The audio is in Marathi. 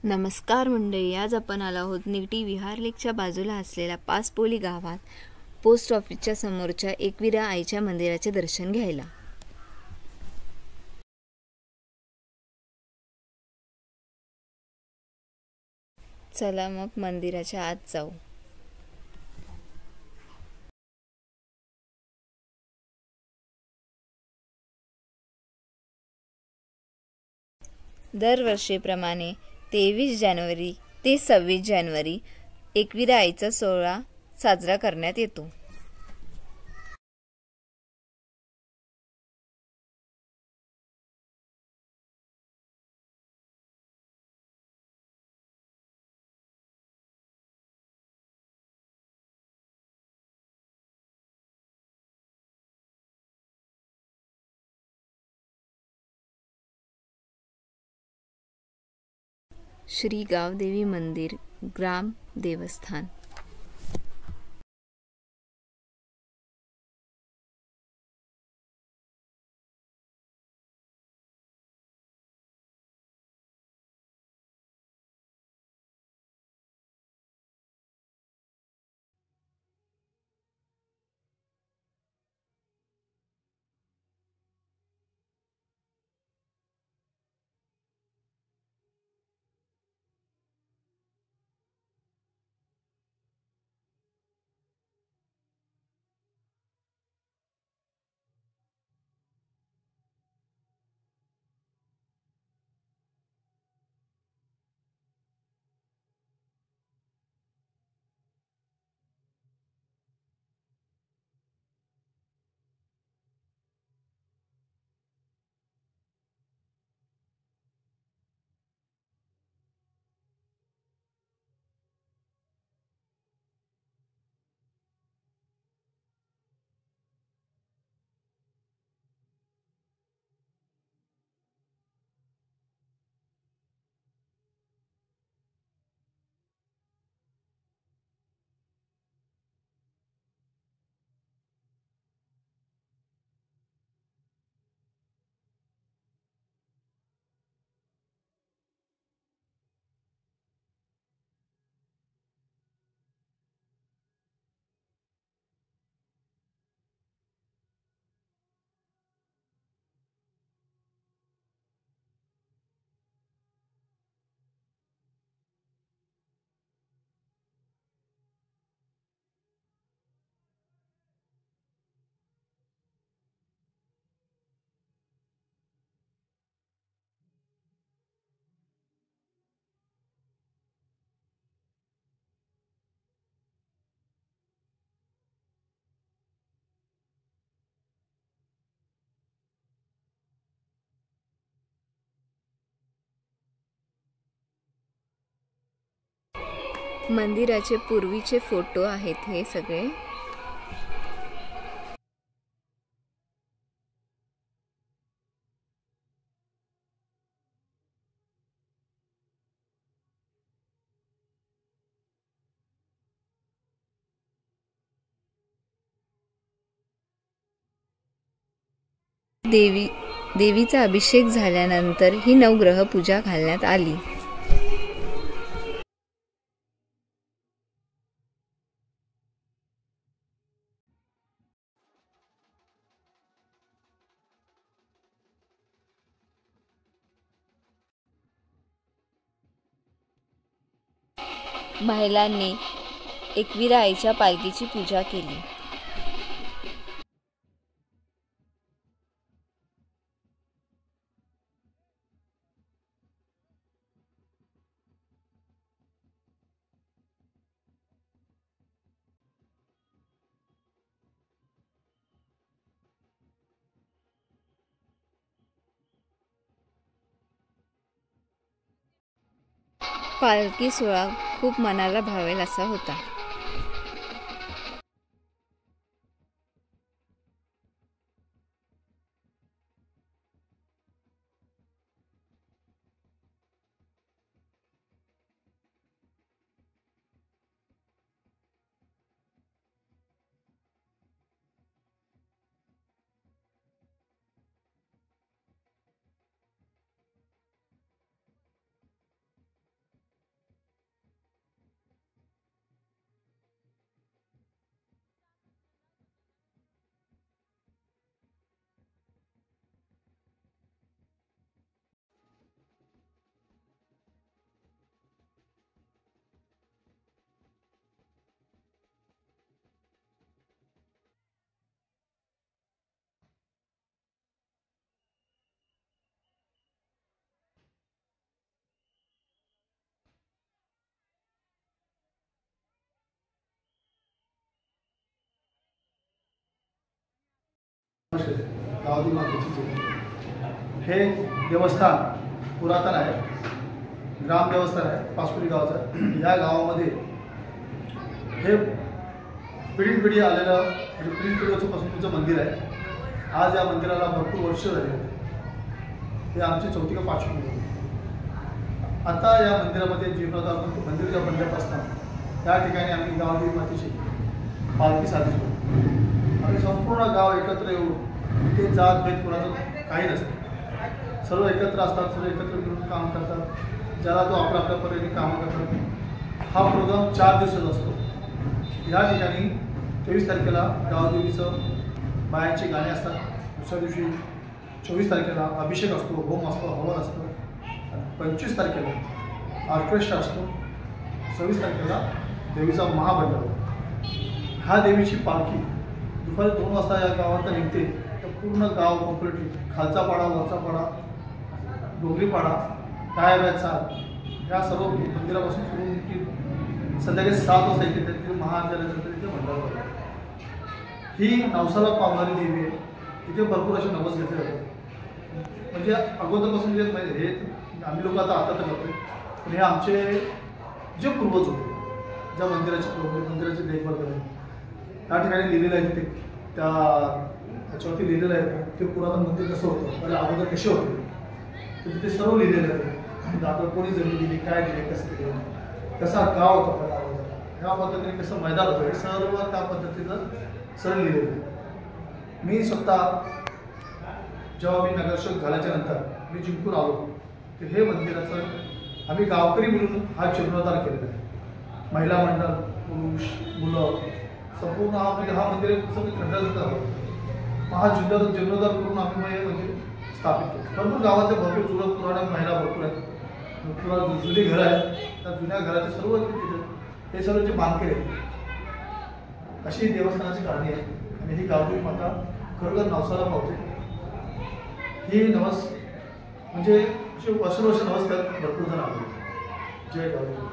नमस्कार मंडळी, आज आपण आलो आहोत निगडी विहार लेकच्या बाजूला असलेल्या पाचपोली गावात पोस्ट ऑफिसच्या समोरच्या एकविरा आईच्या मंदिराचे दर्शन घ्यायला. चला मग मंदिराच्या आत जाऊ. दरवर्षीप्रमाणे 23 जानेवारी ते 26 जानेवारी एकविरा आईचा सोहळा साजरा करण्यात येतो. श्री गावदेवी मंदिर, ग्राम देवस्थान. मंदिराचे पूर्वीचे फोटो आहेत हे सगळे. देवीचा अभिषेक झाल्यानंतर ही नवग्रह पूजा घालण्यात आली. महिलांनी एकविरा आईच्या पालखीची पूजा केली. पालखी सोहळा खूप मनाला भावेल असा होता. गावातील मातेची हे देवस्थान पुरातन आहे, ग्राम देवस्थान आहे पाचपुरी गावाचं. या गावामध्ये हे पिढी आलेलं म्हणजे पिढीपासूनचं मंदिर आहे. आज या मंदिराला भरपूर वर्ष झाली आहेत. हे आमची 4थी का 5वी पिढी. आता या मंदिरामध्ये जीर्णोद्धार मंदिर जेव्हा बनल्यापासून त्या ठिकाणी आम्ही गावातील मातेची पालखी साजरी करतो. आणि संपूर्ण गाव एकत्र येऊन ते जात भेद कुणाचं काही नसतं. सर्व एकत्र असतात, सर्व एकत्र मिळून काम करतात. ज्याला तो आपल्या परीने कामं करतात. हा प्रोग्राम 4 दिवसाचा असतो. या ठिकाणी 23 तारखेला गावदेवीचं बायांची गाणी असतात. दुसऱ्या दिवशी 24 तारखेला अभिषेक असतो, होम असतो, हवन असतं. 25 तारखेला ऑर्केस्ट्रा असतो. 26 तारखेला देवीचा महामंडळ. हा देवीची पालखी दुपारी 2 वाजता या गावात निघते. तर पूर्ण गाव कम्प्लिटली खालचा पाडा, वरचा पाडा, डोंगरी पाडा, टाळ्या चाल या सर्व मंदिरापासून सुरू की संध्याकाळी 7 वाजता येते. त्यातील महाआरतीनंतर तिथे मंडळ होतं. ही नवसाला पावणारी देवी आहे. तिथे भरपूर असे नवस घेतले जातात. म्हणजे अगोदरपासून जे हे आम्ही लोक आता करतो, पण हे आमचे जे पूर्वज होते, ज्या मंदिराची देखभाल करायची त्या ठिकाणी लिहिलेलं आहे. तिथे त्याच्यावरती लिहिलेलं आहे ते पुरातन मंदिर कसं होतं, म्हणजे अगोदर कसे होते तर तिथे सर्व लिहिलेलं आहे. आता कोणी जमीन दिली, काय दिले, कसं दिलं, कसा गाव होता पहिला अगोदर, ह्या पद्धतीने कसं मैदान होतं, हे सर्व त्या पद्धतीनं सरळ लिहिलेलं आहे. मी स्वतः जेव्हा मी नगरसेवक झाल्याच्या नंतर मी जिंकून आलो तर हे मंदिराचं आम्ही गावकरी म्हणून हा जीर्णोद्धार केलेला आहे. महिला मंडळ, पुरुष, मुलं संपूर्ण हा मंदिर सगळं खंडाचं झालं. हा जीर्णोद्धार करून आम्ही हे मंदिर स्थापित केलं. भरपूर गावाचे भरपूर जुनं पुराणे महिला भरपूर आहेत. जुनी घरं आहेत. त्या जुन्या घराचे सर्व हे सर्व जे बांधकेले आहेत अशी देवस्थानाची कहाणी आहे. आणि ही गावदेवी माता खरोखर नवसाला पावते. ही नवस म्हणजे वर्षानुवर्ष नवस करत भरपूर जण आले. जय गावदेवी.